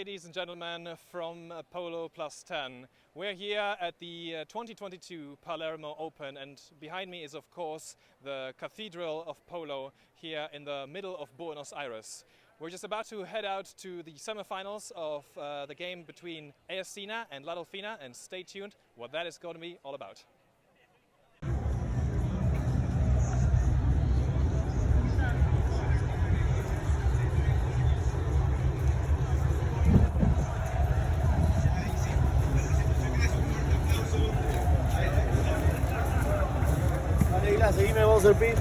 ladies and gentlemen from Polo Plus 10. We're here at the 2022 Palermo Open, and behind me is of course the Cathedral of Polo here in the middle of Buenos Aires. We're just about to head out to the semifinals of the game between Argentina and La Delfina, and stay tuned what that is going to be all about. Seguime vos el pin.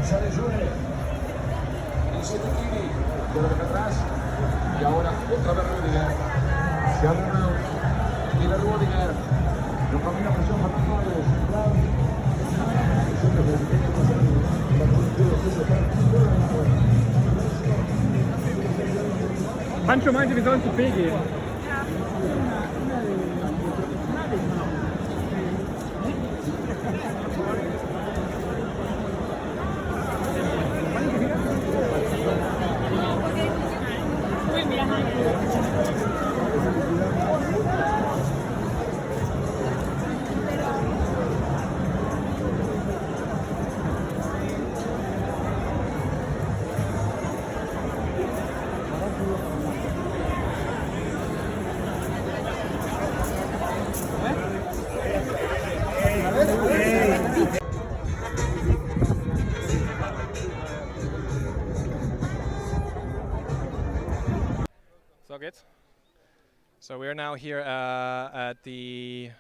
Sale June, 17 Kini, de lo que atrás, y ahora otra vez Rudiger. Se abre una, viene Rudiger, no camina presión para los Pancho meinte, wir sollen zu B gehen. So geht's. So we're now here at the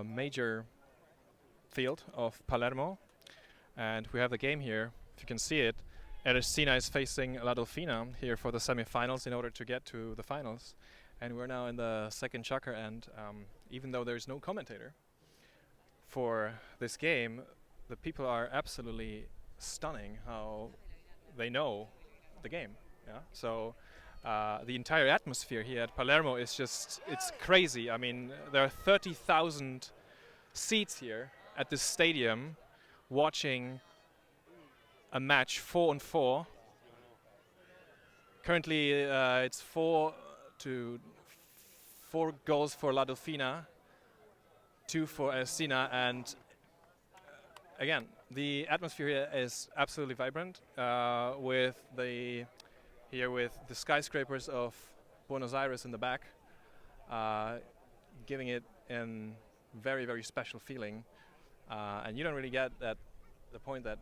major field of Palermo, and we have the game here. If you can see it, Argentina is facing La Delfina here for the semi-finals in order to get to the finals. And we're now in the second chukka, and even though there's no commentator for this game, the people are absolutely stunning how they know the game. Yeah. So the entire atmosphere here at Palermo is just, it's crazy. I mean, there are 30,000 seats here at this stadium watching a match 4-on-4. Currently it's 4 goals for La Delfina, 2 for Argentina, and again, the atmosphere here is absolutely vibrant with the skyscrapers of Buenos Aires in the back, giving it a very, very special feeling. And you don't really get the point that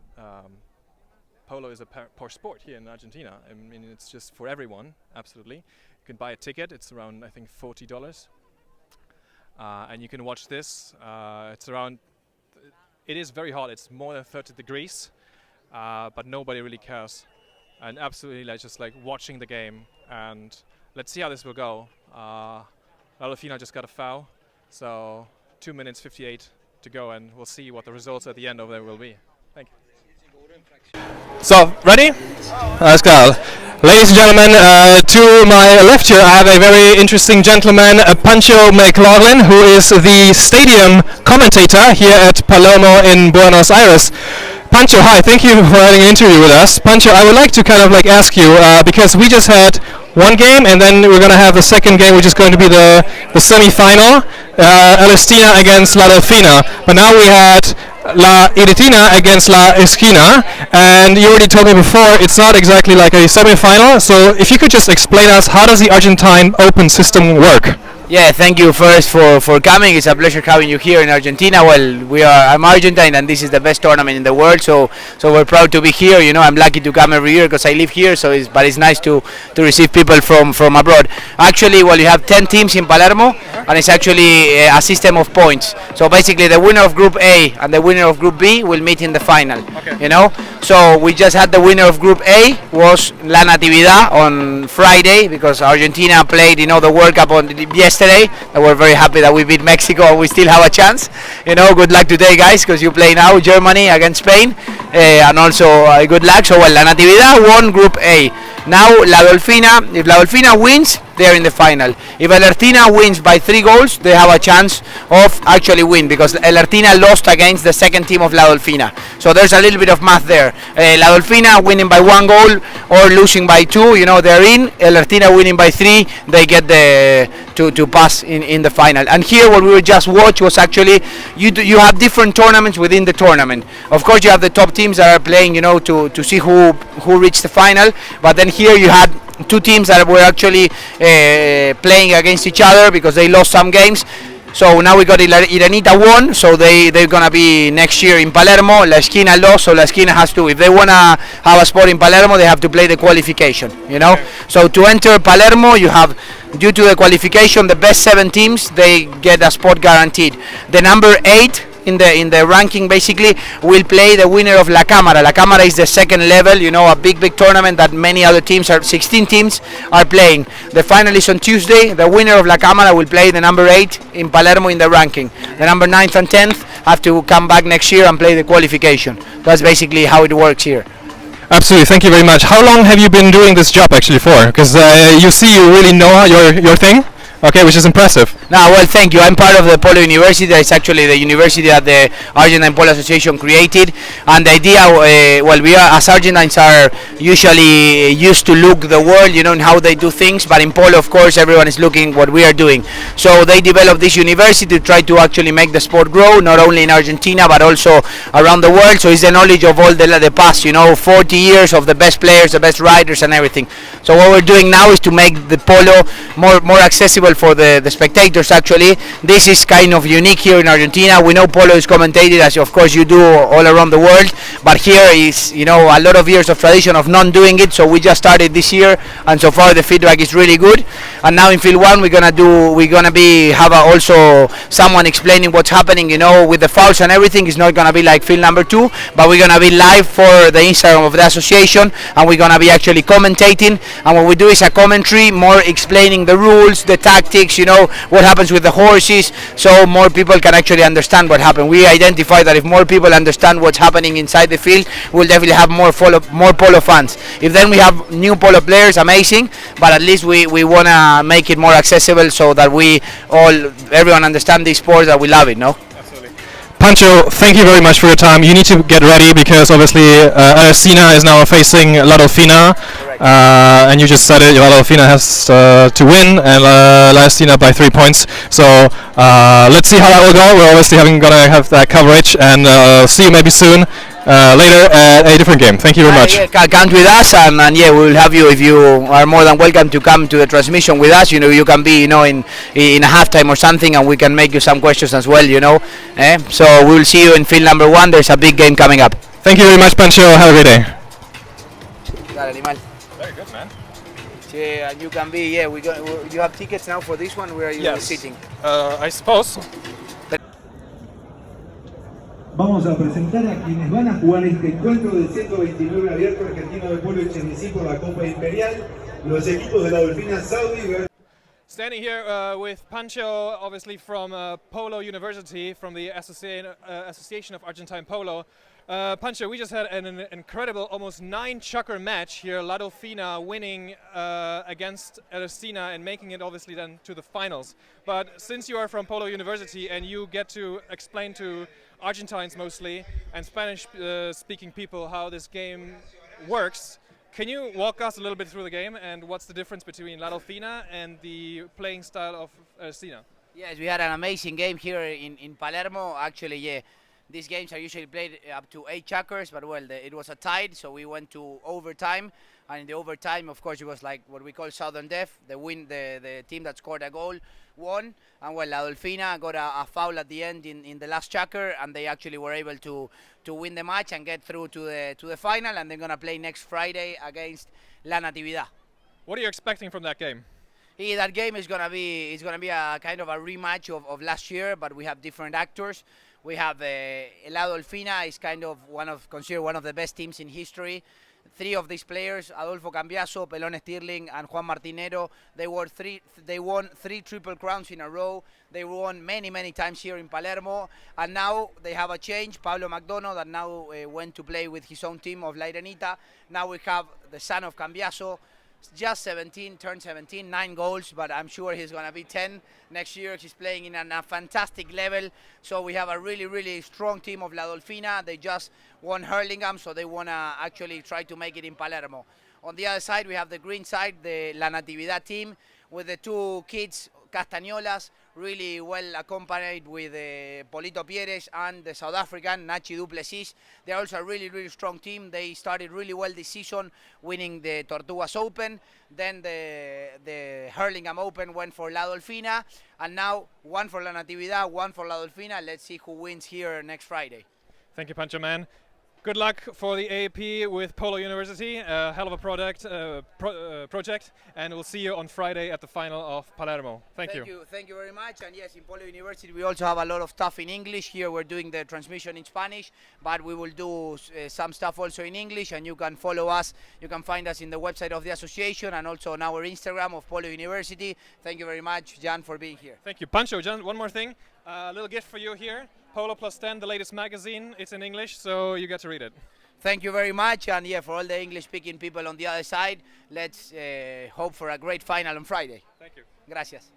polo is a poor sport here in Argentina. I mean, it's just for everyone, absolutely. You can buy a ticket, it's around, I think, $40. And you can watch this. It is very hot, it's more than 30 degrees, but nobody really cares. And absolutely just like watching the game, and let's see how this will go. La Delfina just got a foul, so 2 minutes 58 to go, and we'll see what the results at the end of there will be. Thank you. So, ready? Let's go. Ladies and gentlemen, to my left here I have a very interesting gentleman, Pancho McLaughlin, who is the stadium commentator here at Palermo in Buenos Aires. Pancho, hi, thank you for having an interview with us. Pancho, I would like to kind of like ask you, because we just had one game and then we're going to have the second game, which is going to be the semi-final, Argentina against La Delfina. But now we had La Argentina against La Esquina, and you already told me before it's not exactly like a semi-final, so if you could just explain us, how does the Argentine Open system work? Yeah, thank you first for coming. It's a pleasure having you here in Argentina. Well, I'm Argentine and this is the best tournament in the world, so we're proud to be here. You know, I'm lucky to come every year because I live here, but it's nice to receive people from abroad. Actually, well, you have 10 teams in Palermo, and it's actually a system of points. So basically the winner of Group A and the winner of Group B will meet in the final. Okay. You know, so we just had the winner of Group A was La Natividad on Friday, because Argentina played, you know, the World Cup yesterday. And we're very happy that we beat Mexico and we still have a chance. You know, good luck today, guys, because you play now Germany against Spain, and also good luck. So well, La Natividad won Group A. Now La Delfina, if La Delfina wins, they are in the final. If El Argentina wins by 3 goals, they have a chance of actually win, because El Argentina lost against the second team of La Dolfina. So there's a little bit of math there. La Dolfina winning by 1 goal or losing by 2, they're in. El Argentina winning by 3, they get to pass in the final. And here what we were just watched was actually you have different tournaments within the tournament. Of course you have the top teams that are playing, to see who reached the final, but then here you had 2 teams that were actually playing against each other because they lost some games. So now we got Iranita won, so they're gonna be next year in Palermo. La Esquina lost, so La Esquina has to, if they wanna have a spot in Palermo, they have to play the qualification, So to enter Palermo, you have, due to the qualification, the best 7 teams, they get a spot guaranteed. The number 8 in the ranking basically will play the winner of La Cámara. La Cámara is the second level, a big tournament that many other teams, 16 teams are playing. The final is on Tuesday. The winner of La Cámara will play the number 8 in Palermo in the ranking. The number 9th and 10th have to come back next year and play the qualification. That's basically how it works here. Absolutely, thank you very much. How long have you been doing this job actually for? Because you really know your thing. Okay, which is impressive. No, well, thank you. I'm part of the Polo University. It's actually the university that the Argentine Polo Association created. And the idea, we are, as Argentines are usually used to look the world, in how they do things. But in Polo, of course, everyone is looking what we are doing. So they developed this university to try to actually make the sport grow, not only in Argentina, but also around the world. So it's the knowledge of all the past, 40 years of the best players, the best riders and everything. So what we're doing now is to make the Polo more accessible for the spectators. Actually, this is kind of unique here in Argentina. We know Polo is commentated, as of course you do, all around the world, but here is a lot of years of tradition of not doing it, so we just started this year, and so far the feedback is really good. And now in field 1 we're gonna have also someone explaining what's happening, with the fouls and everything. It's not gonna be like field number 2, but we're gonna be live for the Instagram of the association, and we're gonna be actually commentating. And what we do is a commentary, more explaining the rules, the tactics, what happens with the horses, so more people can actually understand what happened. We identify that if more people understand what's happening inside the field, we'll definitely have more Polo fans. If then we have new Polo players, amazing, but at least we want to make it more accessible so that everyone understand the sport, that we love it, no? Pancho, thank you very much for your time. You need to get ready because obviously Argentina is now facing La Dolfina, and you just said it, La Dolfina has to win and La Esquina by 3 points. So let's see how that will go. We're obviously gonna have that coverage, and see you maybe soon later at a different game. Thank you very much. Count with us, and we will have you, if you are more than welcome to come to the transmission with us. You can be in a halftime or something, and we can make you some questions as well. So we will see you in field number 1. There's a big game coming up. Thank you very much, Pancho. Have a great day. Very good, man. And you can be, you have tickets now for this one. Where are you sitting? I suppose. Vamos a presentar a quienes van a jugar este encuentro del 129 Abierto Argentino de Polo HMC por la Copa Imperial, los equipos de la Dolfina Saudi. Standing here with Pancho, obviously from Polo University, from the Association of Argentine Polo. Pancho, we just had an incredible, almost 9-chucker match here. La Dolfina winning against Argentina and making it obviously then to the finals. But since you are from Polo University and you get to explain to Argentines mostly and Spanish-speaking people how this game works, can you walk us a little bit through the game and what's the difference between La Dolfina and the playing style of Argentina? Yes, we had an amazing game here in Palermo. Actually, these games are usually played up to 8 chuckers, but it was a tie, so we went to overtime. And in the overtime, of course, it was like what we call Southern Death. The team that scored a goal won. And La Dolfina got a foul at the end in the last chucker, and they actually were able to win the match and get through to the final. And they're gonna play next Friday against La Natividad. What are you expecting from that game? That game is gonna be a kind of a rematch of last year, but we have different actors. We have La Dolfina is considered one of the best teams in history. 3 of these players, Adolfo Cambiaso, Pelón Stirling, and Juan Martinero, they won 3 triple crowns in a row. They won many times here in Palermo, and now they have a change. Pablo McDonough, that now went to play with his own team of La Irenita. Now we have the son of Cambiaso, just 17, turned 17, 9 goals, but I'm sure he's going to be 10 next year. He's playing in a fantastic level. So we have a really, really strong team of La Dolfina. They just won Hurlingham, so they want to actually try to make it in Palermo. On the other side, we have the green side, the La Natividad team, with the two kids, Castañolas, really well accompanied with Polito Pieres and the South African, Nachi Duplessis. They're also a really, really strong team. They started really well this season, winning the Tortugas Open. Then the Hurlingham Open went for La Dolfina. And now one for La Natividad, one for La Dolfina. Let's see who wins here next Friday. Thank you, Pancho Man. Good luck for the AAP with Polo University. Hell of a project, and we'll see you on Friday at the final of Palermo. Thank you. Thank you very much. And yes, in Polo University we also have a lot of stuff in English. Here we're doing the transmission in Spanish, but we will do some stuff also in English, and you can follow us. You can find us in the website of the association and also on our Instagram of Polo University. Thank you very much, Jan, for being here. Thank you. Pancho, Jan, one more thing. A little gift for you here. Polo Plus 10, the latest magazine. It's in English, so you get to read it. Thank you very much. And yeah, for all the English-speaking people on the other side, let's hope for a great final on Friday. Thank you. Gracias.